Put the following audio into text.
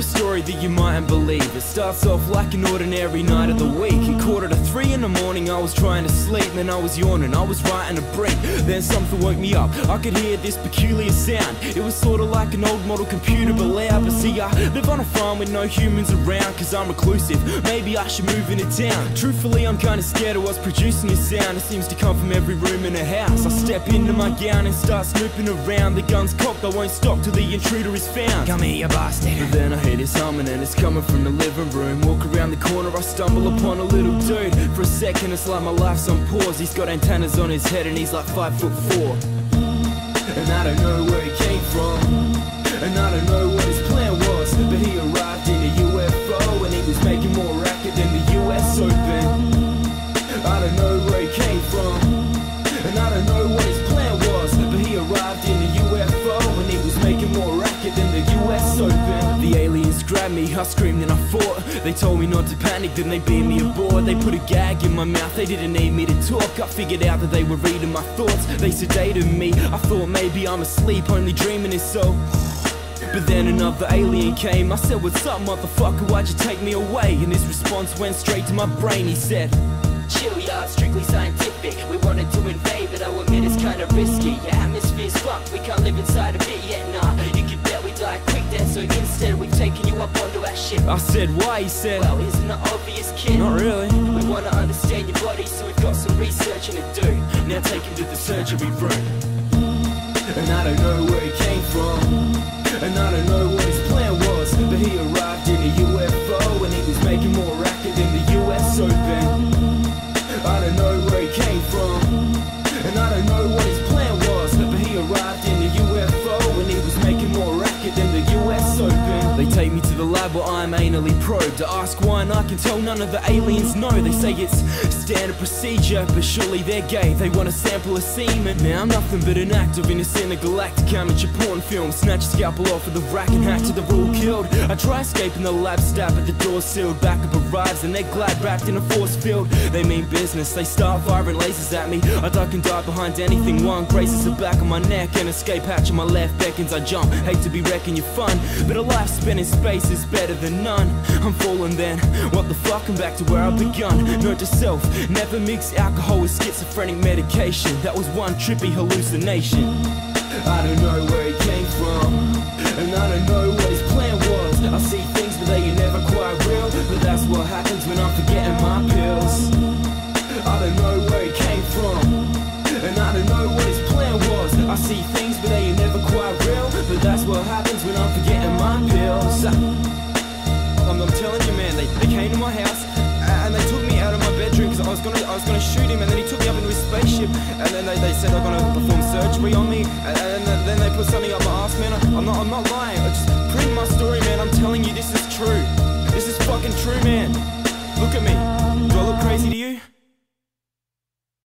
A story that you mightn't believe. It starts off like an ordinary night of the week. It quarter to 3 in the morning, I was trying to sleep, then I was yawning, I was writing a brief. Then something woke me up, I could hear this peculiar sound. It was sorta like an old model computer but loud. But see, I live on a farm with no humans around, cause I'm reclusive, maybe I should move into town. Truthfully, I'm kinda scared of what's producing this sound. It seems to come from every room in the house. I step into my gown and start snooping around. The gun's cocked, I won't stop till the intruder is found. Come here, you bastard. And then I hear this humming and it's coming from the living room. Walk around the corner, I stumble upon a little dude. For a second it's like my life's on pause. He's got antennas on his head and he's like 5'4". And I don't know where he came from, and I don't know what his plan was, but he arrived in a UFO and he was making more racket than the US Open. I don't know where he came from, and I don't know what his plan was, but he arrived in a UFO and he was making more racket than the US Open. The aliens grabbed me, I screamed and I fought. They told me not to panic, then they beamed me aboard. They put a gag in my mouth, they didn't need me to talk. I figured out that they were reading my thoughts. They sedated me, I thought maybe I'm asleep, only dreaming it so. But then another alien came. I said, what's up, motherfucker, why'd you take me away? And his response went straight to my brain. He said, chill, yeah, it's strictly scientific. We wanted to invade, but I admit it's kinda risky. Your atmosphere's fucked, we can't live inside of it yet, nah. You can bet we die quick then, so instead we've taken you up onto our ship. I said, why? He said, well, isn't it obvious, kid? Not really. We wanna understand your body, so we've got some researching to do. Now take him to the surgery room. And I don't know where he came from, and I don't know what his plan was, but he arrived in a UFO and he was making more racket than the US Open. I don't know where he came from, and I don't know what his plan was, but he arrived in a UFO and he was making more racket than the US Open. They take me to the lab where I'm anally probed to ask why, and I can tell none of the aliens know. They say it's standard procedure, but surely they're gay. They want a sample of semen. Now I'm nothing but an actor in a intergalactic amateur porn film. Snatch a scalpel off of the rack and hack to the rule killed. I try escaping the lab, stab at the door sealed. Backup arrives and they're glad wrapped in a force field. They mean business, they start firing lasers at me. I duck and dive behind anything. One grazes the back of my neck, an escape hatch on my left beckons. I jump, hate to be wrecking your fun, but a life spent in space is better than none. I'm falling then, what the fuck, I'm back to where I begun. Note to self, never mix alcohol with schizophrenic medication. That was one trippy hallucination. I don't know where he came from, and I don't know what his plan was. I see things but they are never quite real, but that's what happens when I'm forgetting my pills. I don't know where he came from, and I don't know what his plan was. I see things but they are never quite real, but that's what happens when I'm forgetting my pills. I'm telling you, man, they came to my house and they took me out of my bedroom because I was gonna shoot him, and then he took me up into his spaceship, and then they said they're gonna perform surgery on me, and then they put something up my ass, man. I'm not lying. I just print my story, man. I'm telling you, this is true. This is fucking true, man. Look at me. Do I look crazy to you?